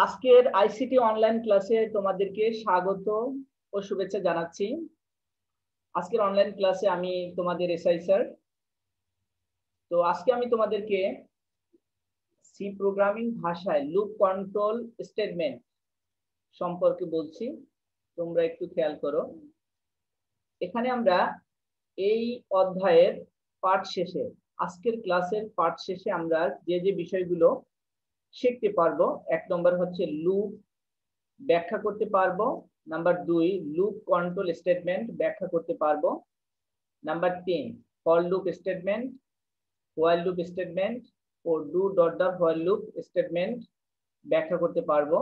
আজকের ICT online ক্লাসে তোমাদেরকে স্বাগত ও শুভেচ্ছা জানাচ্ছি। আজকের অনলাইন ক্লাসে আমি তোমাদের এসআই স্যার। তো আজকে আমি তোমাদেরকে সি প্রোগ্রামিং ভাষায় লুপ কন্ট্রোল স্টেটমেন্ট সম্পর্কে বলছি, তোমরা একটু খেয়াল করো। এখানে আমরা এই অধ্যায়ের পাঠ শেষে, আজকের ক্লাসের পাঠ শেষে আমরা যে বিষয়গুলো শিখতে পারবো, 1 নম্বর হচ্ছে লুপ ব্যাখ্যা করতে পারবো, নাম্বার 2 লুপ কন্ট্রোল স্টেটমেন্ট ব্যাখ্যা করতে পারবো, number 3 for loop statement, while loop statement ও do dot dot while loop statement ব্যাখ্যা করতে পারবো,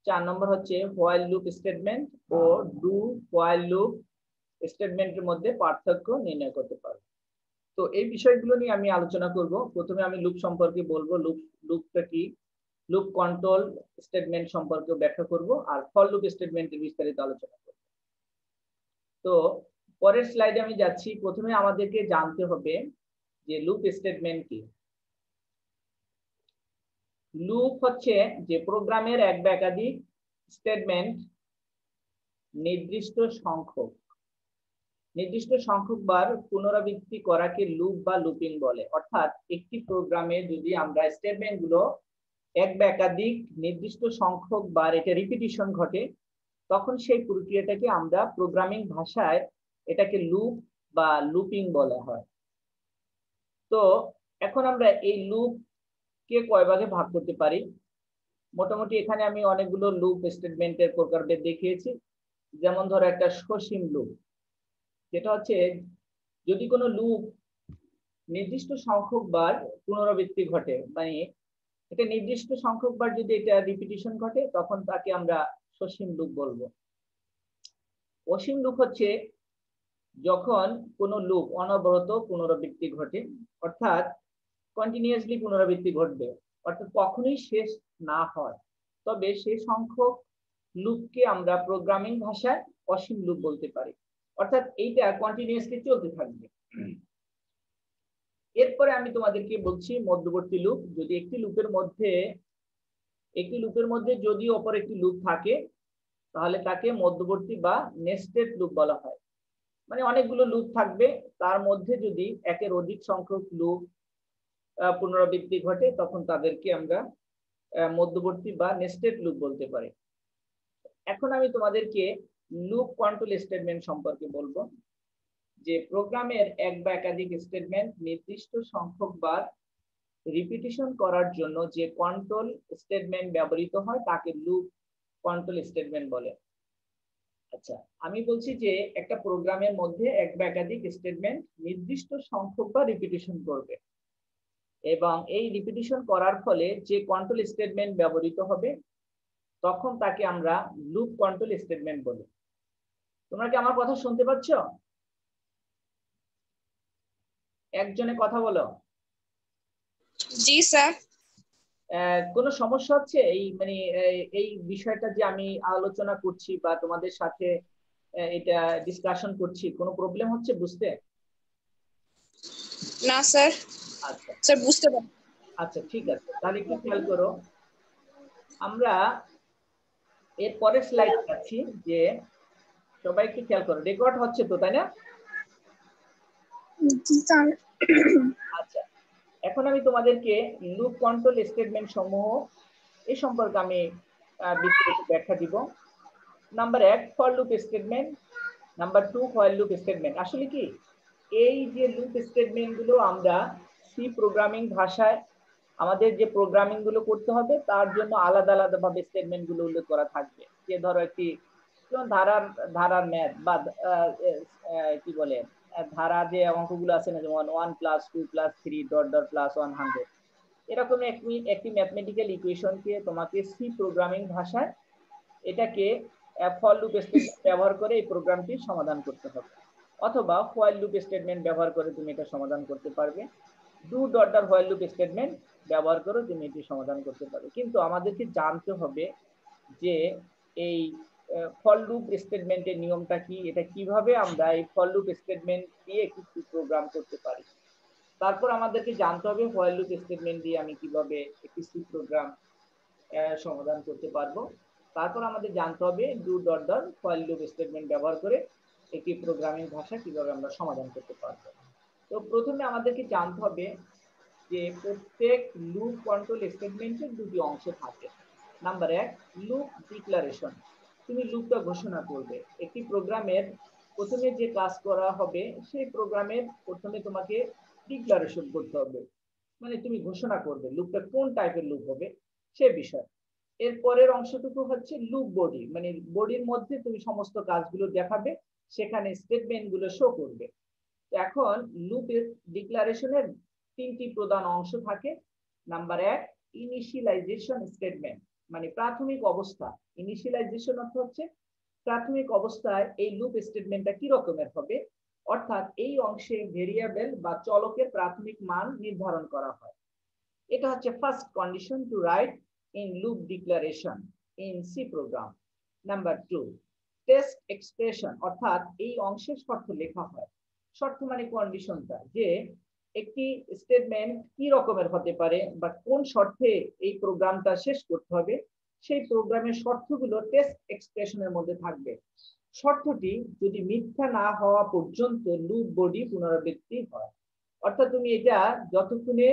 4 নম্বর হচ্ছে হোয়াইল লুপ স্টেটমেন্ট ও ডু হোয়াইল লুপ স্টেটমেন্টের মধ্যে পার্থক্য নির্ণয় করতে পারবো। তো এই বিষয়গুলো নিয়ে আমি আলোচনা করব। প্রথমে আমি লুপ সম্পর্কে বলবো, লুপটা কি, লুপ কন্ট্রোল স্টেটমেন্ট সম্পর্কে ব্যাখ্যা করব, আর ফর লুপ স্টেটমেন্টের বিস্তারিত আলোচনা করব। তো পরের স্লাইডে আমি যাচ্ছি। প্রথমে আমাদেরকে জানতে হবে যে লুপ স্টেটমেন্ট কি। লুপ হচ্ছে যে প্রোগ্রামের এক বা একাধিক স্টেটমেন্ট নির্দিষ্ট সংখ্যক বার পুনরাবৃত্তি করাকে লুপ বা লুপিং বলে। অর্থাৎ একটি প্রোগ্রামে যদি আমরা স্টেটমেন্ট গুলো এক বা একাধিক নির্দিষ্ট সংখ্যক বার এটা রিপিটিশন ঘটে, তখন সেই প্রক্রিয়াটাকে আমরা প্রোগ্রামিং ভাষায় এটাকে লুপ বা লুপিং বলা হয়। তো এখন আমরা এই লুপ কে কয় ভাগে ভাগ করতে পারি। মোটামুটি এখানে আমি অনেকগুলো লুপ স্টেটমেন্টের প্রকারভেদ দেখিয়েছি। যেমন ধরো একটা সসীম লুপ, যেটা হচ্ছে যদি কোনো লুপ নির্দিষ্ট সংখ্যক বার পুনরাবৃত্তি ঘটে, মানে এটা নির্দিষ্ট সংখ্যক বার যদি এটা রিপিটিশন ঘটে, তখন তাকে আমরা সসীম লুপ বলবো। অসীম লুপ হচ্ছে যখন কোনো লুপ অনবরত পুনরাবৃত্তি ঘটে, অর্থাৎ কন্টিনিউয়াসলি পুনরাবৃত্তি ঘটবে, অর্থাৎ কখনোই শেষ না হয়, তবে সেই সংখ্যক লুপকে আমরা প্রোগ্রামিং ভাষায় অসীম লুপ বলতে পারি। অর্থাৎ এইটা কন্টিনিউয়াসলি চলতে থাকবে। এরপরে আমি তোমাদেরকে বলছি মধ্যবর্তী লুপ। যদি একটি লুপের মধ্যে যদি অপর একটি লুপ থাকে, তাহলে তাকে মধ্যবর্তী বা নেস্টেড লুপ বলা হয়। মানে অনেকগুলো লুপ থাকবে, তার মধ্যে যদি একের অধিক সংখ্যক লুপ পুনরাবৃত্তি ঘটে, তখন তাদেরকে আমরা মধ্যবর্তী বা নেস্টেড লুপ বলতে পারি। এখন আমি তোমাদেরকে লুপ কন্ট্রোল স্টেটমেন্ট সম্পর্কে বলবো, যে প্রোগ্রামের এক বা একাধিক স্টেটমেন্ট নির্দিষ্ট সংখ্যক বার রিপিটিশন করার জন্য যে কন্ট্রোল স্টেটমেন্ট ব্যবহৃত হয় তাকে লুপ কন্ট্রোল স্টেটমেন্ট বলে। আচ্ছা, আমি বলছি যে একটা প্রোগ্রামের মধ্যে এক বা একাধিক স্টেটমেন্ট নির্দিষ্ট সংখ্যক বার রিপিটিশন করবে, এবং এই রিপিটিশন করার ফলে যে কন্ট্রোল স্টেটমেন্ট ব্যবহৃত হবে, তখন তাকে আমরা লুপ কন্ট্রোল স্টেটমেন্ট বলি। তোমরা কি আমার কথা শুনতে পাচ্ছ? একজনে কথা বলো। জি স্যার। কোনো সমস্যা হচ্ছে এই মানে এই বিষয়টা যে আমি আলোচনা করছি বা তোমাদের সাথে এটা ডিসকাশন করছি, কোনো প্রবলেম হচ্ছে বুঝতে? না স্যার। আচ্ছা স্যার বুঝতে পারছি। আচ্ছা, ঠিক আছে, তাহলে একটু খেয়াল করো। আমরা এর পরের স্লাইড যাচ্ছি, যে সবাই একটু খেয়াল করো, রেকর্ড হচ্ছে তো, তাই না? আচ্ছা, এখন আমি তোমাদেরকে লুপ কন্ট্রোল স্টেটমেন্ট সমূহ এ সম্পর্কে আমি বিস্তারিত ব্যাখ্যা দিব। Number 1 for loop statement, number 2 while loop statement. আসলে কি এই যে লুপ স্টেটমেন্ট গুলো আমরা সি প্রোগ্রামিং ভাষায় আমাদের যে প্রোগ্রামিং গুলো করতে হবে, তার জন্য আলাদা আলাদা ভাবে স্টেটমেন্ট গুলো উল্লেখ করা থাকবে। যে ধরো একটি ধারার ম্যাথ বা কি বলে ধারা যে অঙ্কগুলো আছে না, যেমন 1 + 2 + 3 ... +100, এরকম একটি ম্যাথমেটিক্যাল ইকুয়েশনকে তোমাকে সি প্রোগ্রামিং ভাষায় এটাকে ফর লুপ স্টেটমেন্ট ব্যবহার করে এই প্রোগ্রামটি সমাধান করতে হবে, অথবা হোয়াইল লুপ স্টেটমেন্ট ব্যবহার করে তুমি এটা সমাধান করতে পারবে, do dot dot while loop statement ব্যবহার করে তুমি এটি সমাধান করতে পারবে। কিন্তু আমাদেরকে জানতে হবে যে এই ফর লুপ স্টেটমেন্টের নিয়মটা কি, এটা কিভাবে আমরা এই ফর লুপ স্টেটমেন্ট দিয়ে একটি প্রোগ্রাম করতে পারি। তারপর আমাদেরকে জানতে হবে হোয়াইল লুপ স্টেটমেন্ট দিয়ে আমি কিভাবে একটি সি প্রোগ্রাম সমাধান করতে পারবো। তারপর আমাদের জানতে হবে do dot dot foil loop statement ব্যবহার করে একটি প্রোগ্রামিং ভাষা কিভাবে আমরা সমাধান করতে পারবো। তো প্রথমে আমাদেরকে জানতে হবে যে প্রত্যেক লুপ কন্ট্রোল স্টেটমেন্টের দুটি অংশ থাকে। Number 1, loop declaration. তুমি লুপটা ঘোষণা করবে। একটি প্রোগ্রামের প্রথমে যে কাজ করা হবে সেই প্রোগ্রামের প্রথমে তোমাকে ডিক্লারেশন করতে হবে, মানে তুমি ঘোষণা করবে লুপটা কোন টাইপের লুপ হবে সে বিষয়। এর পরের অংশটুকু হচ্ছে লুপ বডি, মানে বডির মধ্যে তুমি সমস্ত কাজগুলো দেখাবে, সেখানে স্টেটমেন্ট গুলো শো করবে। এখন লুপের ডিক্লারেশনের তিনটি প্রধান অংশ থাকে। নাম্বার 1, ইনিশিয়ালাইজেশন স্টেটমেন্ট, মানে প্রাথমিক অবস্থা। ইনিশিয়ালাইজেশন অর্থ হচ্ছে প্রাথমিক অবস্থায় এই লুপ স্টেটমেন্টটা কি রকমের হবে, অর্থাৎ এই অংশে ভেরিয়েবল বা চলকের প্রাথমিক মান নির্ধারণ করা হয়। এটা হচ্ছে first condition to write in loop declaration in C program. Number 2, test expression, অর্থাৎ এই অংশে শর্ত লেখা হয়। শর্ত মানে কন্ডিশনটা, যে একটি স্টেটমেন্ট কি রকমের হতে পারে বা কোন শর্তে এই প্রোগ্রামটা শেষ করতে হবে, সেই প্রোগ্রামের শর্তগুলো টেস্ট এক্সপ্রেশনের মধ্যে থাকবে। শর্তটি যদি মিথ্যা না হওয়া পর্যন্ত লুপ বডি পুনরাবৃত্তি হয়। অর্থাৎ তুমি এটা যতক্ষণে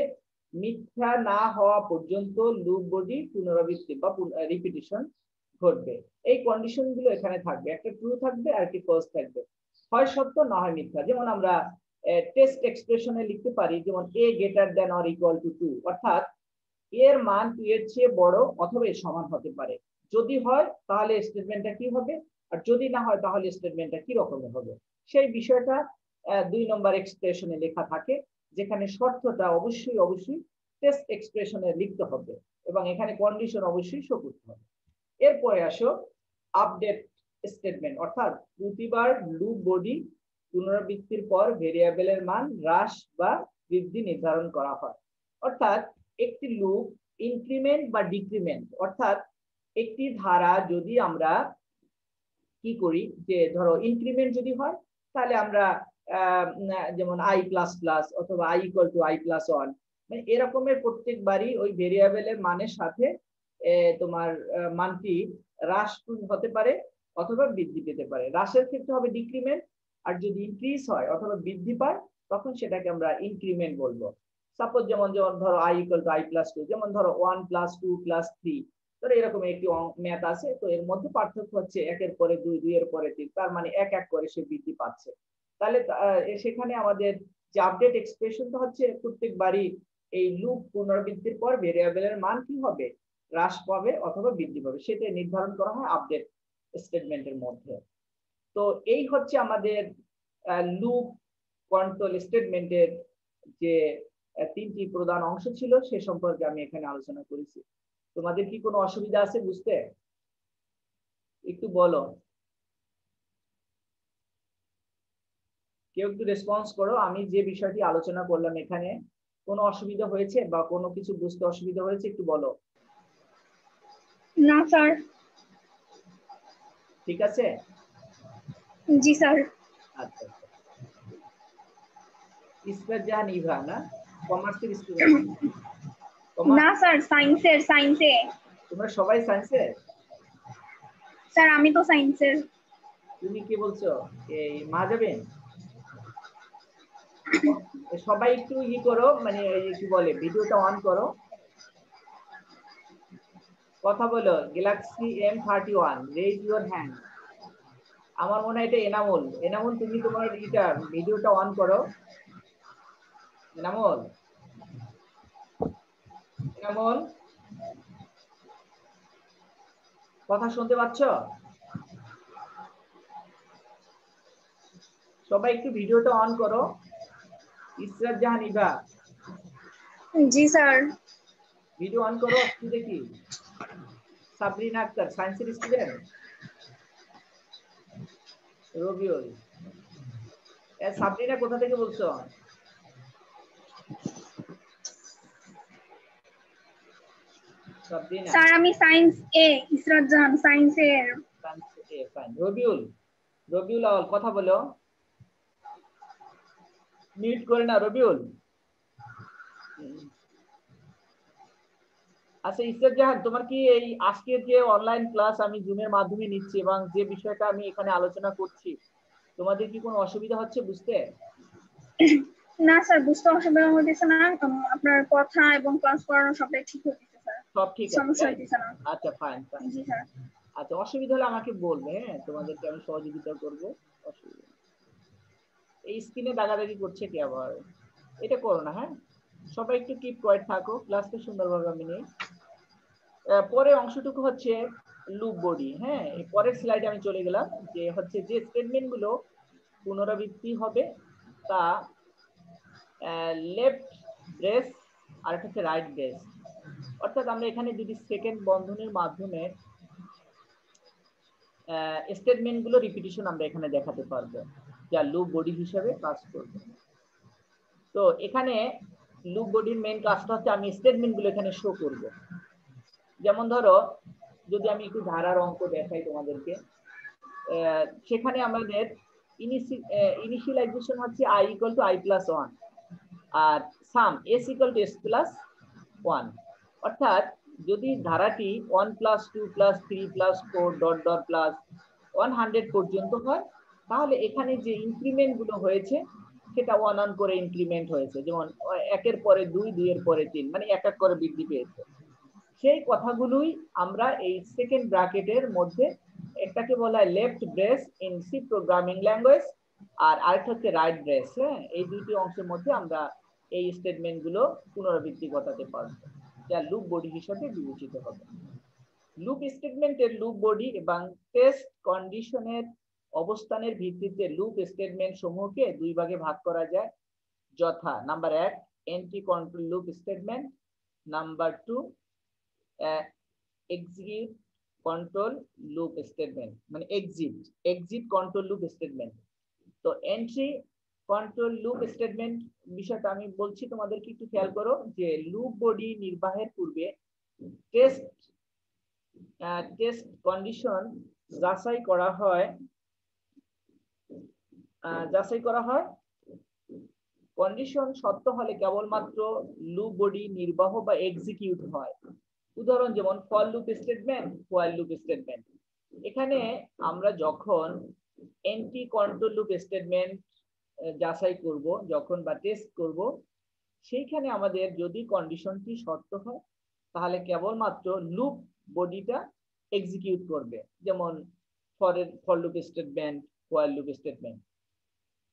মিথ্যা না হওয়া পর্যন্ত লুপ বডি পুনরাবৃত্তি বা রিপিটিশন ঘটবে। এই কন্ডিশন গুলো এখানে থাকবে, একটা ট্রু থাকবে আর একটা ফলস থাকবে, হয় সত্য না হয় মিথ্যা। যেমন আমরা টেস্ট এক্সপ্রেশনে লিখতে পারি, যেমন a greater than or equal to 2, অর্থাৎ এর মান 2 এর চেয়ে বড় অথবা এর সমান হতে পারে। যদি হয় তাহলে স্টেটমেন্টটা কি হবে, আর যদি না হয় তাহলে স্টেটমেন্টটা কি রকমের হবে, সেই বিষয়টা 2 নম্বর এক্সপ্রেশনে লেখা থাকে, যেখানে শর্তটা অবশ্যই অবশ্যই টেস্ট এক্সপ্রেশনে লিখতে হবে এবং এখানে কন্ডিশন অবশ্যই শো করতে হবে। এরপরে আসো আপডেট স্টেটমেন্ট, অর্থাৎ প্রতিবার লুপ বডি পুনরাবৃত্তির পর ভেরিয়েবলের মান হ্রাস বা বৃদ্ধি নির্ধারণ করা হয়। অর্থাৎ একটি লুপ ইনক্রিমেন্ট বা ডিক্রিমেন্ট, অর্থাৎ একটি ধারা যদি আমরা কি করি, যে ধরো ইনক্রিমেন্ট যদি হয় তাহলে আমরা যেমন i++ অথবা i = i+1, মানে এরকমের প্রত্যেকবারই ওই ভেরিয়েবলের মানের সাথে তোমার মানটি হ্রাস হতে পারে অথবা বৃদ্ধি পেতে পারে। হ্রাসের ক্ষেত্রে হবে ডিক্রিমেন্ট, আর যদি ইনক্রিজ হয় অথবা বৃদ্ধি পায় তখন সেটাকে আমরা ইনক্রিমেন্ট বলবো। সাপোজ যেমন ধরো i = i+2, যেমন ধরো 1 + 2 + 3, ধরো এরকম একটি ম্যাথ আছে, তো এর মধ্যে পার্থক্য হচ্ছে 1 এর পরে 2, 2 এর পরে 3, তার মানে এক এক করে সে বৃদ্ধি পাচ্ছে। তাহলে সেখানে আমাদের যে আপডেট এক্সপ্রেশনটা হচ্ছে প্রত্যেকবারই এই লুপ পুনরাবৃত্তির পর ভেরিয়েবলের মান কি হবে, হ্রাস পাবে অথবা বৃদ্ধি পাবে, সেটা নির্ধারণ করা হয় আপডেট স্টেটমেন্টের মধ্যে। তো এই হচ্ছে আমাদের লুপ কন্ট্রোল স্টেটমেন্টের যে তিনটি প্রধান অংশ ছিল সে সম্পর্কে আমি এখানে আলোচনা করেছি। তোমাদের কি কোনো অসুবিধা আছে বুঝতে? একটু বলো, কেউ একটু রেসপন্স করো। আমি যে বিষয়টি আলোচনা করলাম এখানে কোনো অসুবিধা হয়েছে বা কোনো কিছু বুঝতে অসুবিধা হয়েছে একটু বলো। না স্যার। ঠিক আছে, জি স্যার। আচ্ছা আচ্ছা। ইসরাত জাহান ইভা না, কমার্সের স্টুডেন্ট? না স্যার, সায়েন্সে। তোমরা সবাই সায়েন্সের? স্যার আমি তো সায়েন্সের। তুমি কি বলছো, এই মাহজাবিন? সবাই একটু করো, মানে কি বলে, ভিডিওটা অন করো, কথা বলো। Galaxy M31, raise your hand. আমার মনে হয় এটা এনামুল। এনামুল তুমি তোমার ভিডিওটা অন করো। এনামুল, এনামুল কথা শুনতে পাচ্ছ? সবাই একটু ভিডিওটা অন করো। ইসরাত জাহান ইভা, জি স্যার। ভিডিও অন করো, একটু দেখি। সাবরিনা আক্তার, সায়েন্সের স্টুডেন্ট? রবিউল, সাবরিনা কোথা থেকে বলছো? সাবরিনা? স্যার আমি সায়েন্স এ, ইসরাত জাহান সায়েন্সের। রবিউল, রবিউল আওয়াল কথা বলো। মিউট করে না রবিউল। আচ্ছা ইসরাত জাহান, তোমার কি এই আজকের যে অনলাইন ক্লাস আমি জুমের মাধ্যমে নিচ্ছি এবং যে বিষয়টা আমি এখানে আলোচনা করছি, তোমাদের কি কোনো অসুবিধা হচ্ছে বুঝতে? না স্যার, বুঝতে অসুবিধা হইতেছে না, আপনার কথা এবং ক্লাস করানো সবটাই ঠিক হইতেছে স্যার, সব ঠিক আছে সমস্যা তাই? হইতেছে না। আচ্ছা ফাইন ফাইন। জি স্যার। আচ্ছা অসুবিধা হলে আমাকে বলবে, হ্যাঁ তোমাদেরকে আমি সহযোগিতা করবো, অসুবিধা নেই। এই স্ক্রিনে দাগাদাগি করছে কি আবার? এটা করো না, হ্যাঁ সবাই একটু কিপ কোয়াইট থাকো, ক্লাসটা সুন্দরভাবে আমি নেই। পরের অংশটুকু হচ্ছে লুপ বডি। হ্যাঁ এই পরের স্লাইডে আমি চলে গেলাম, যে হচ্ছে যে স্টেটমেন্ট গুলো পুনরাবৃত্তি হবে তা লেফট ব্রেস আর একটা হচ্ছে রাইট ব্রেস। অর্থাৎ আমরা এখানে যদি সেকেন্ড বন্ধনীর মাধ্যমে স্টেটমেন্ট গুলো রিপিটিশন আমরা এখানে দেখাতে পারবো, যা লুপ বডি হিসেবে কাজ করবে। তো এখানে লুপ বডির মেইন কাজটা হচ্ছে আমি স্টেটমেন্ট গুলো এখানে শো করব। যেমন ধরো যদি আমি একটু ধারার অঙ্ক দেখাই তোমাদেরকে, সেখানে আমাদের ইনিশিয়ালাইজেশন হচ্ছে i equal to i plus 1 আর sum s equal to s plus 1। অর্থাৎ যদি ধারাটি 1 plus 2 plus 3 plus 4 dot dot plus 100 পর্যন্ত হয়, তাহলে এখানে যে ইনক্রিমেন্ট গুলো হয়েছে সেটা 1 1 করে ইনক্রিমেন্ট হয়েছে। যেমন 1 এর পরে 2, 2 এর পরে 3, মানে এক এক করে বৃদ্ধি পেয়েছে। সেই কথাগুলোই আমরা এই সেকেন্ড ব্র্যাকেটের মধ্যে, একটাকে বলা হয় left brace in C programming language আর আরেকটা হচ্ছে রাইট ব্রেস। হ্যাঁ এই দুইটি অংশের মধ্যে আমরা এই স্টেটমেন্ট গুলো পুনরাবৃত্তি ঘটাতে পারবো, যা লুপ বডি হিসেবে বিবেচিত হবে। লুপ স্টেটমেন্টের লুপ বডি এবং টেস্ট কন্ডিশনের অবস্থানের ভিত্তিতে লুপ স্টেটমেন্ট সমূহকে দুই ভাগে ভাগ করা যায়, যথা number 1 entry control loop statement, number 2 exit control loop statement, মানে এক্সিট কন্ট্রোল লুপ স্টেটমেন্ট। তো এন্ট্রি কন্ট্রোল লুপ স্টেটমেন্ট বিষয়টা আমি বলছি তোমাদেরকে, একটু খেয়াল করো যে লুপ বডি নির্বাহের পূর্বে টেস্ট কন্ডিশন যাচাই করা হয়, কন্ডিশন সত্য হলে কেবলমাত্র লুপ বডি নির্বাহ বা এক্সিকিউট হয়। উদাহরণ যেমন for loop statement, while loop statement. এখানে আমরা যখন এন্ট্রি কন্ট্রোল লুপ স্টেটমেন্ট যাচাই করব যখন বা টেস্ট করব, সেইখানে আমাদের যদি কন্ডিশনটি সত্য হয় তাহলে কেবলমাত্র লুপ বডিটা এক্সিকিউট করবে, যেমন for loop statement, while loop statement.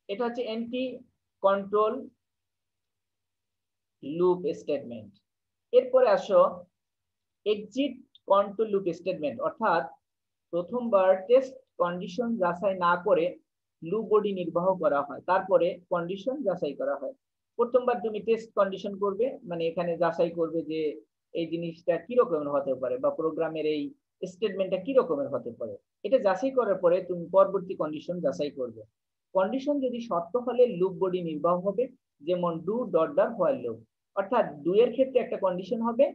এটা হচ্ছে এন্ট্রি কন্ট্রোল লুপ স্টেটমেন্ট। এরপরে আসো এক্সিট কন্ট্রোল লুপ স্টেটমেন্ট, অর্থাৎ প্রথমবার টেস্ট কন্ডিশন যাচাই না করে লুপ বডি নির্বাহ করা হয়, তারপরে কন্ডিশন যাচাই করা হয়। প্রথমবার তুমি টেস্ট কন্ডিশন করবে, মানে এখানে যাচাই করবে যে এই জিনিসটা কি রকমের হতে পারে বা প্রোগ্রামের এই স্টেটমেন্টটা কি রকমের হতে পারে। এটা যাচাই করার পরে তুমি পরবর্তী কন্ডিশন যাচাই করবে। কন্ডিশন যদি সত্য হলে লুপ বডি নির্বাহ হবে, যেমন do dot dot while loop. অর্থাৎ ডু এর ক্ষেত্রে একটা কন্ডিশন হবে,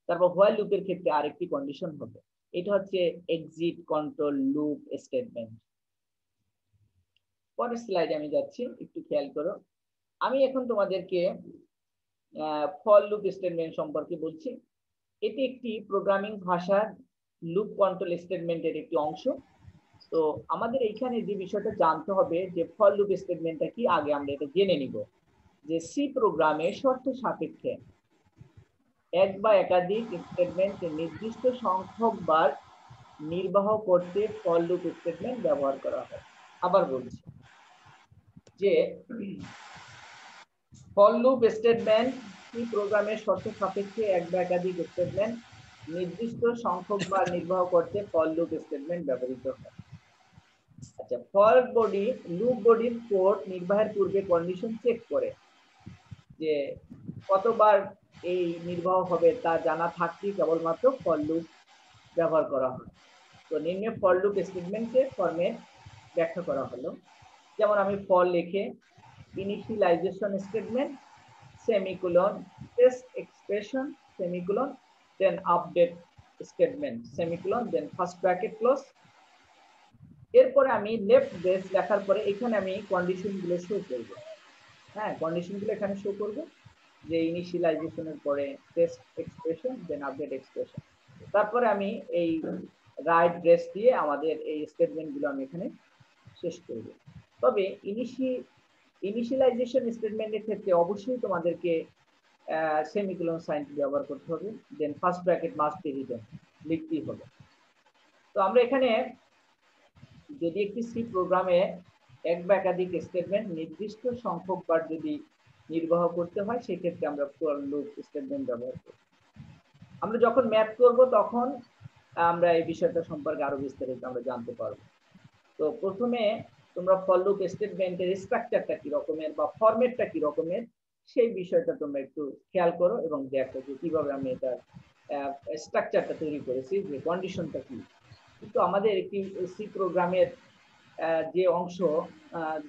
তারপর হোয়াইল লুপের ক্ষেত্রে আরেকটি কন্ডিশন হবে। এটা হচ্ছে এক্সিট কন্ট্রোল লুপ স্টেটমেন্ট। পরের স্লাইডে আমি যাচ্ছি, একটু খেয়াল করো। আমি এখন তোমাদেরকে ফর লুপ স্টেটমেন্ট সম্পর্কে বলছি। এটি একটি প্রোগ্রামিং ভাষার লুপ কন্ট্রোল স্টেটমেন্টের একটি অংশ। তো আমাদের এইখানে যে বিষয়টা জানতে হবে যে ফর লুপ স্টেটমেন্টটা কি, আগে আমরা এটা জেনে নিব যে সি প্রোগ্রামে শর্ত সাপেক্ষে এক বা একাধিক স্টেটমেন্ট নির্দিষ্ট সংখ্যক বার নির্বাহ করতে ফর লুপ স্টেটমেন্ট ব্যবহার করা হয়। আবার বলছি যে ফর লুপ স্টেটমেন্ট সি প্রোগ্রামের শর্ত সাপেক্ষে এক বা একাধিক স্টেটমেন্ট নির্দিষ্ট সংখ্যক বার নির্বাহ করতে ফর লুপ স্টেটমেন্ট ব্যবহৃত হয়। আচ্ছা, ফর বডি লুপ বডির কোড নির্বাহের পূর্বে কন্ডিশন চেক করে যে কতবার এই নির্বাহ হবে তা জানা থাকতেই কেবলমাত্র ফর লুপ ব্যবহার করা হয়। তো নিম্নে ফর লুপ স্টেটমেন্টের ফরম্যাট ব্যাখ্যা করা হলো। যেমন আমি ফর লিখে initialization statement semicolon test expression semicolon then update statement semicolon then first bracket close. এরপরে আমি লেফট ব্রেস লেখার পরে এখানে আমি কন্ডিশন গুলো শো করব। হ্যাঁ কন্ডিশন গুলো এখানে শো করব। যে ইনিশিয়ালাইজেশনের পরে টেস্ট এক্সপ্রেশন দেন আপডেট এক্সপ্রেশন, তারপরে আমি এই রাইট ব্রেস দিয়ে আমাদের এই স্টেটমেন্টগুলো আমি এখানে শেষ করব। তবে ইনিশিয়ালাইজেশন স্টেটমেন্টের ক্ষেত্রে অবশ্যই তোমাদেরকে সেমিকোলন সাইনটি ব্যবহার করতে হবে, then first bracket must be written, লিখতেই হবে। তো আমরা এখানে যদি একটি সি প্রোগ্রামে এক বা একাধিক স্টেটমেন্ট নির্দিষ্ট সংখ্যক বার যদি নির্বাহ করতে হয়, সেক্ষেত্রে আমরা ফর লুপ স্টেটমেন্ট ব্যবহার করি। আমরা যখন ম্যাথ করব তখন আমরা এই বিষয়টা সম্পর্কে আরো বিস্তারিত আমরা জানতে পারবো। তো প্রথমে তোমরা ফর লুপ স্টেটমেন্টের স্ট্রাকচারটা কি রকমের বা ফরম্যাটটা কি রকমের সেই বিষয়টা তোমরা একটু খেয়াল করো এবং দেখো যে কিভাবে আমি এটা স্ট্রাকচারটা তৈরি করেছি, যে কন্ডিশনটা কি। কিন্তু আমাদের একটি সি প্রোগ্রামের যে অংশ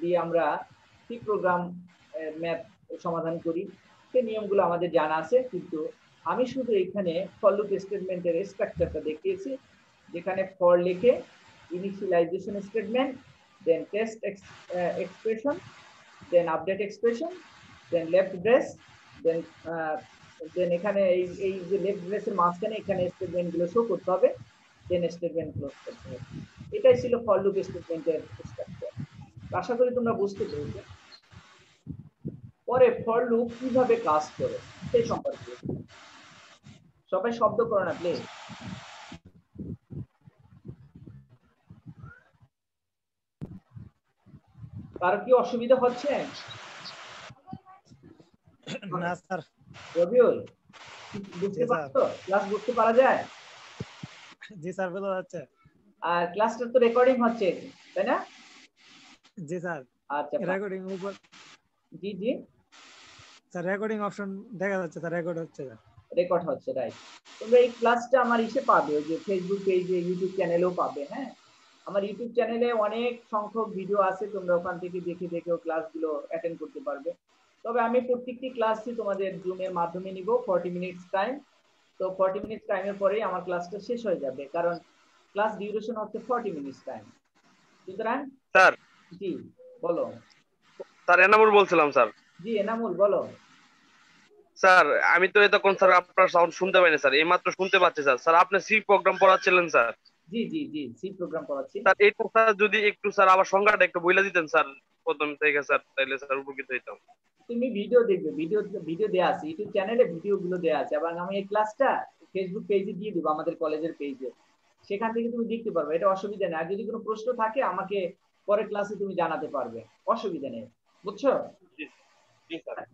দিয়ে আমরা সি প্রোগ্রাম ম্যাথ সমাধান করি সেই নিয়মগুলো আমাদের জানা আছে, কিন্তু আমি শুধু এখানে ফর লুপ স্টেটমেন্টের স্ট্রাকচারটা দেখিয়েছি, যেখানে ফর লিখে ইনিশিয়ালাইজেশন স্টেটমেন্ট, দেন টেস্ট এক্সপ্রেশন, দেন আপডেট এক্সপ্রেশন, দেন লেফট ব্রেস, দেন এখানে এই যে লেফট ব্রেসের মাঝখানে এখানে স্টেটমেন্ট গুলো শো করতে হবে, দেন স্টেটমেন্ট ক্লোজ করতে হবে। এটাই ছিল ফর লুপ স্টেটমেন্টের স্ট্রাকচার। আশা করি তোমরা বুঝতে পেরেছো। পরে ফর লুপ কিভাবে কাজ করে সেই সম্পর্কে সবাই শব্দ করো না প্লিজ। কারো কি অসুবিধা হচ্ছে? না স্যার। রবিউল, বুঝতে পারছো? ক্লাস বুঝতে পারা যায়? জি স্যার, বোঝা যাচ্ছে। আর ক্লাসটা তো রেকর্ডিং হচ্ছে, তাই না? জি স্যার। আচ্ছা, রেকর্ডিং উপর। জি জি স্যার রেকর্ডিং অপশন দেখা যাচ্ছে, স্যার রেকর্ড হচ্ছে। রেকর্ড হচ্ছে, রাইট। তোমরা এই ক্লাসটা আমার ইসে পাবে, ওই যে ফেসবুক পেজে, ইউটিউব চ্যানেলেও পাবে। হ্যাঁ, আমার ইউটিউব চ্যানেলে অনেক সংখ্যক ভিডিও আছে, তোমরা ওখান থেকে দেখে দেখেও ক্লাসগুলো অ্যাটেন্ড করতে পারবে। তবে আমি প্রত্যেকটি ক্লাসই তোমাদের জুমের মাধ্যমে নিব 40 মিনিটস টাইম। তো 40 মিনিটস টাইমের পরেই আমার ক্লাসটা শেষ হয়ে যাবে, কারণ ক্লাস ডিউরেশন হচ্ছে 40 মিনিটস টাইম। সুতরাং স্যার। জি বলো। স্যার এনামুল বলছিলাম স্যার। জি এনামুল বলো। স্যার আমি তো এতক্ষণ স্যার আপনার সাউন্ড শুনতে পাইনি স্যার, এইমাত্র শুনতে পাচ্ছি স্যার। স্যার আপনি সি প্রোগ্রাম পড়াচ্ছিলেন স্যার? জি জি জি সি প্রোগ্রাম পড়াচ্ছি স্যার। এটা স্যার যদি একটু স্যার আবার সংজ্ঞাটা একটু বলে দিতেন স্যার প্রথম থেকে স্যার, তাইলে স্যার উপকৃত হইতাম। তুমি ভিডিও দেখবে, ভিডিও দেয়া আছে ইউটিউব চ্যানেলে, ভিডিও গুলো দেয়া আছে, এবং আমি এই ক্লাসটা ফেসবুক পেজে দিয়ে দিব, আমাদের কলেজের পেজে, সেখান থেকে তুমি দেখতে পারবে, এটা অসুবিধা নেই। আর যদি কোনো প্রশ্ন থাকে আমাকে পরের ক্লাসে তুমি জানাতে পারবে, অসুবিধা নেই, বুঝছো?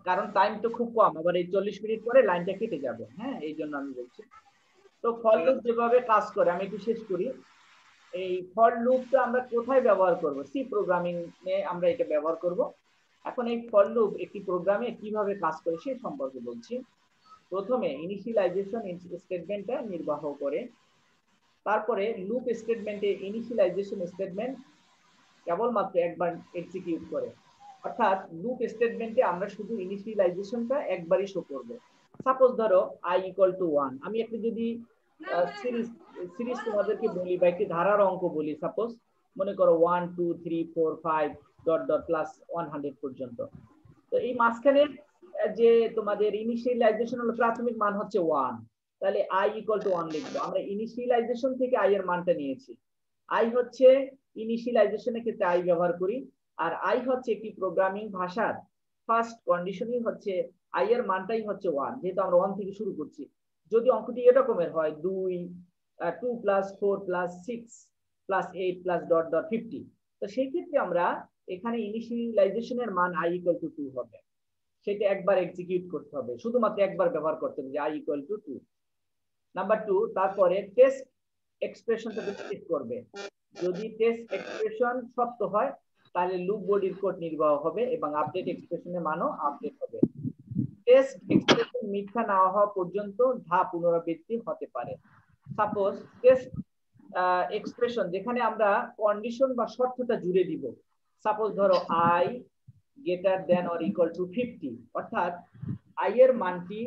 কারণ টাইম তো খুব কম, আবার এই 40 মিনিট পরে লাইনটা কেটে যাবে। হ্যাঁ, এই জন্য আমি বলছি। তো ফর লুপ যেভাবে কাজ করে আমি একটু শেষ করি। এই ফর লুপটা আমরা কোথায় ব্যবহার করব? সি প্রোগ্রামিং এ আমরা এটা ব্যবহার করব। এখন এই ফর লুপ একটি প্রোগ্রামে কিভাবে কাজ করে সে সম্পর্কে বলছি। প্রথমে ইনিশিয়ালাইজেশন স্টেটমেন্টটা নির্বাহ করে, তারপরে লুপ স্টেটমেন্টে ইনিশিয়ালাইজেশন স্টেটমেন্ট কেবলমাত্র একবার এক্সিকিউট করে, অর্থাৎ লুপ স্টেটমেন্টে আমরা শুধু ইনিশিয়ালাইজেশনটা একবারই শো করব। সাপোজ ধরো i ইকুয়াল টু 1, আমি একটু যদি সিরিজ তোমাদেরকে বলি বা একটি ধারার অঙ্ক বলি, সাপোজ মনে করো 1 2 3 4 5 ডট ডট প্লাস 100 পর্যন্ত। তো এই মাঝখানে যে তোমাদের ইনিশিয়ালাইজেশন হলো প্রাথমিক মান হচ্ছে 1, তাহলে i ইকুয়াল টু 1 লিখবো। আমরা ইনিশিয়ালাইজেশন থেকে i এর মানটা নিয়েছি। i হচ্ছে ইনিশিয়ালাইজেশনের ক্ষেত্রে i ব্যবহার করি, আর i হচ্ছে একটি প্রোগ্রামিং ভাষার ফার্স্ট কন্ডিশনই হচ্ছে i এর মানটাই হচ্ছে 1, যেহেতু আমরা 1 থেকে শুরু করছি। যদি অঙ্কটি এরকমের হয় 2 2 plus 4 plus 6 plus 8 plus dot dot 50, তো সেই ক্ষেত্রে আমরা এখানে ইনিশিয়ালাইজেশনের মান i ইকুয়াল টু 2 হবে, সেটা একবার এক্সিকিউট করতে হবে, শুধুমাত্র একবার ব্যবহার করতে হবে যে i ইকুয়াল টু 2। নাম্বার 2, তারপরে টেস্ট এক্সপ্রেশনটা চেক করবে। যদি টেস্ট এক্সপ্রেশন সত্য হয় তাহলে লুপ বডির কোড নির্বাহ হবে এবং আপডেট এক্সপ্রেশনের মানও আপডেট হবে। টেস্ট এক্সপ্রেশন মিথ্যা না হওয়া পর্যন্ত ধাপ পুনরাবৃত্তি হতে পারে। সাপোজ টেস্ট এক্সপ্রেশন যেখানে আমরা কন্ডিশন বা শর্তটা জুড়ে দিব, সাপোজ ধরো i greater than or equal to 50, অর্থাৎ i এর মানটি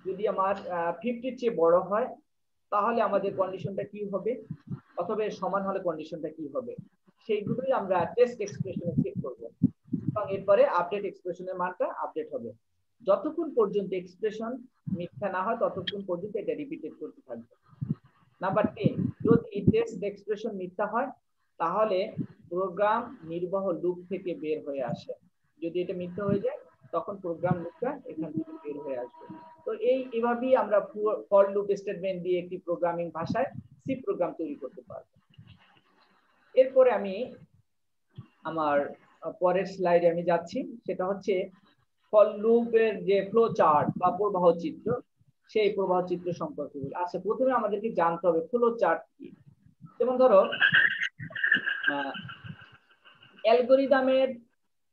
যদি আমার 50 এর চেয়ে বড় হয় তাহলে আমাদের কন্ডিশনটা কি হবে, অথবা সমান হলে কন্ডিশনটা কি হবে, সেইগুলোই আমরা টেস্ট এক্সপ্রেশনে চেক করব এবং এরপরে আপডেট এক্সপ্রেশনের মানটা আপডেট হবে। যতক্ষণ পর্যন্ত এক্সপ্রেশন মিথ্যা না হয় ততক্ষণ পর্যন্ত এটা রিপিটেড করতে থাকবে। নাম্বার 10, যদি টেস্ট এক্সপ্রেশন মিথ্যা হয় তাহলে প্রোগ্রাম নির্বাহ লুপ থেকে বের হয়ে আসে। যদি এটা মিথ্যা হয়ে যায় তখন প্রোগ্রাম লুপটা এখান থেকে বের হয়ে আসবে। তো এইভাবেই আমরা ফর লুপ স্টেটমেন্ট দিয়ে একটি প্রোগ্রামিং ভাষায় সি প্রোগ্রাম তৈরি করতে পারবো। এরপরে আমি আমার পরের স্লাইডে আমি যাচ্ছি, সেটা হচ্ছে ফর লুপের যে ফ্লো চার্ট বা প্রবাহ চিত্র, সেই প্রবাহ চিত্র সম্পর্কে বলি। আচ্ছা, প্রথমে আমাদেরকে জানতে হবে ফ্লো চার্ট কি। যেমন ধরো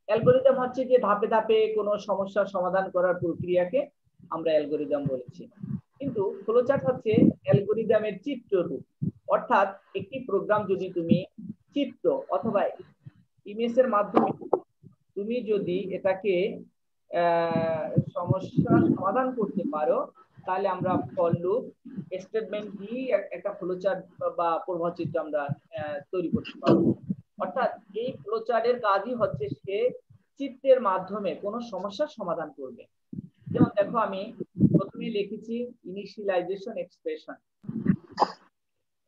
অ্যালগোরিদম হচ্ছে যে ধাপে ধাপে কোনো সমস্যার সমাধান করার প্রক্রিয়াকে আমরা অ্যালগোরিদম বলেছি, কিন্তু ফ্লো চার্ট হচ্ছে অ্যালগোরিদমের চিত্ররূপ। অর্থাৎ একটি প্রোগ্রাম যদি তুমি চিত্র অথবা ইমেজের মাধ্যমে তুমি যদি এটাকে সমস্যার সমাধান করতে পারো, তাহলে আমরা ফর লুপ স্টেটমেন্ট দিয়ে একটা ফ্লো চার্ট বা প্রবাহ চিত্র আমরা তৈরি করতে পারবো। অর্থাৎ এই ফ্লো চার্টের কাজই হচ্ছে সে চিত্রের মাধ্যমে কোনো সমস্যার সমাধান করবে। যেমন দেখো, আমি প্রথমে লিখেছি ইনিশিয়ালাইজেশন এক্সপ্রেশন,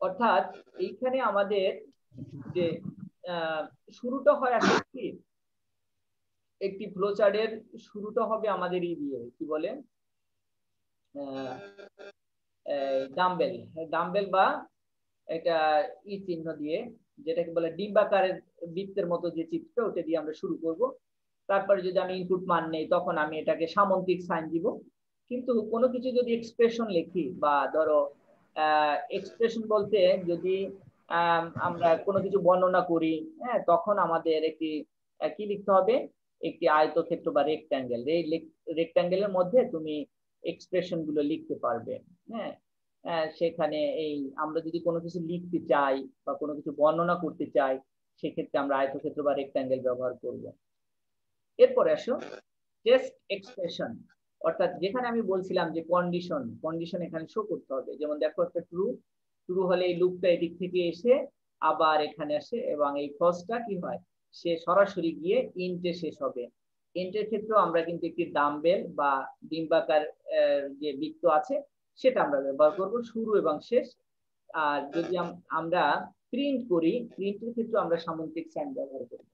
অর্থাৎ এইখানে আমাদের যে শুরুটা হয় আসলে কি, একটি ফ্লো চার্টের শুরুটা হবে আমাদের ই দিয়ে, কি বলে, ডাম্বেল বা একটা ই চিহ্ন দিয়ে, যেটাকে বলে ডিম্বাকারের বৃত্তের মতো যে চিত্র, ওটা দিয়ে আমরা শুরু করব। তারপরে যদি আমি ইনপুট মান নেই তখন আমি এটাকে সামন্তিক সাইন দিব। কিন্তু কোনো কিছু যদি এক্সপ্রেশন লিখি, বা ধরো এক্সপ্রেশন বলতে যদি আমরা কোনো কিছু বর্ণনা করি, হ্যাঁ, তখন আমাদের একটি কি লিখতে হবে, একটি আয়তক্ষেত্র বা রেক্ট্যাঙ্গেল। এই রেক্ট্যাঙ্গেলের মধ্যে তুমি এক্সপ্রেশন গুলো লিখতে পারবে। হ্যাঁ, সেখানে এই আমরা যদি কোনো কিছু লিখতে চাই বা কোনো কিছু বর্ণনা করতে চাই, সেক্ষেত্রে আমরা আয়তক্ষেত্র বা রেক্ট্যাঙ্গেল ব্যবহার করব। এরপরে আসো টেস্ট এক্সপ্রেশন, অর্থাৎ যেখানে আমি বলছিলাম যে কন্ডিশন এখানে শো করতে হবে। যেমন দেখো, একটা ট্রু হলে এই লুপটা এদিক থেকে এসে আবার এখানে আসে, এবং এই ফলসটা কি হয়, সে সরাসরি গিয়ে ইন্টে শেষ হবে। ইন্টের ক্ষেত্রেও আমরা কিন্তু একটি ডাম্বেল বা ডিম্বাকার যে বৃত্ত আছে সেটা আমরা ব্যবহার করব, শুরু এবং শেষ। আর যদি আমরা প্রিন্ট করি, প্রিন্টের ক্ষেত্রে আমরা সামন্তিক সাইন ব্যবহার করব।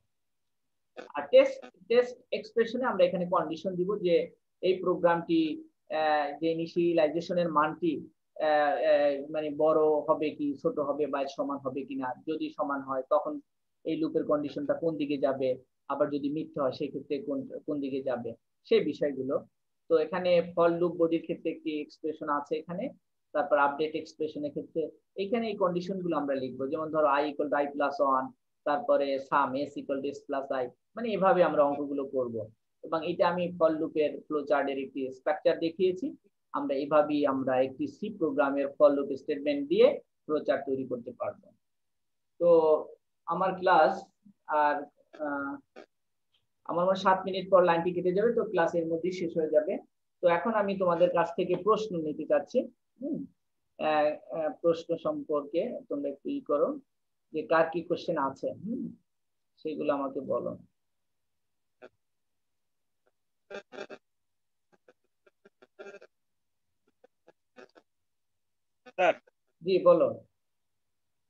আর টেস্ট এক্সপ্রেশনে আমরা এখানে কন্ডিশন দিব যে এই প্রোগ্রামটি যে ইনিশিয়ালাইজেশনের মানটি মানে বড় হবে কি ছোট হবে বা সমান হবে কিনা। যদি সমান হয় তখন এই লুপের কন্ডিশনটা কোন দিকে যাবে, আবার যদি মিথ্যা হয় সেই ক্ষেত্রে কোন দিকে যাবে, সেই বিষয়গুলো। তো এখানে ফর লুপ বডির ক্ষেত্রে একটি এক্সপ্রেশন আছে এখানে। তারপর আপডেট এক্সপ্রেশনের ক্ষেত্রে এখানে এই কন্ডিশন গুলো আমরা লিখবো। যেমন ধরো i = i + 1, তারপরে সাম s = s + i, মানে এভাবে আমরা অঙ্কগুলো করব। এবং এটা আমি ফর লুপের ফ্লো চার্টের একটি স্ট্রাকচার দেখিয়েছি। আমরা এভাবেই আমরা একটি সি প্রোগ্রামের ফর লুপ স্টেটমেন্ট দিয়ে ফ্লো চার্ট তৈরি করতে পারবো। তো আমার ক্লাস আর আমার 7 মিনিট পর লাইনটি কেটে যাবে, তো ক্লাস এর মধ্যেই শেষ হয়ে যাবে। তো এখন আমি তোমাদের কাছ থেকে প্রশ্ন নিতে চাচ্ছি। প্রশ্ন সম্পর্কে তোমরা একটু ই করো, যে কার কি কোশ্চেন আছে, সেগুলো আমাকে বলো। স্যার, জি বলো।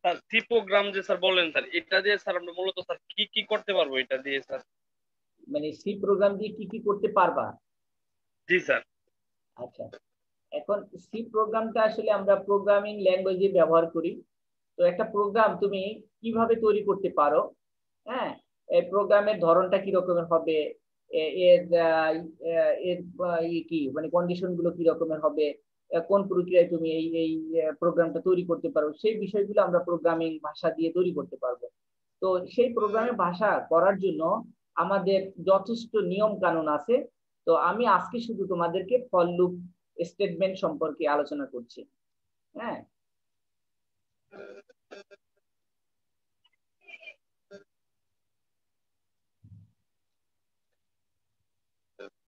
স্যার সি প্রোগ্রাম যে স্যার বললেন, স্যার এটা দিয়ে স্যার আমরা মূলত স্যার কি কি করতে পারবো এটা দিয়ে স্যার? মানে সি প্রোগ্রাম দিয়ে কি কি করতে পারবা? জি স্যার। আচ্ছা, এখন সি প্রোগ্রামটা আসলে আমরা প্রোগ্রামিং ল্যাঙ্গুয়েজে ব্যবহার করি। তো একটা প্রোগ্রাম তুমি কিভাবে তৈরি করতে পারো, হ্যাঁ, এই প্রোগ্রামের ধরনটা কি রকমের হবে, এর এর কি মানে কন্ডিশন গুলো কি রকমের হবে, কোন প্রক্রিয়ায় তুমি এই প্রোগ্রামটা তৈরি করতে পারো, সেই বিষয়গুলো আমরা প্রোগ্রামিং ভাষা দিয়ে তৈরি করতে পারবো। তো সেই প্রোগ্রামের ভাষা করার জন্য আমাদের যথেষ্ট নিয়ম কানুন আছে। তো আমি আজকে শুধু তোমাদেরকে ফর লুপ স্টেটমেন্ট সম্পর্কে আলোচনা করছি। হ্যাঁ,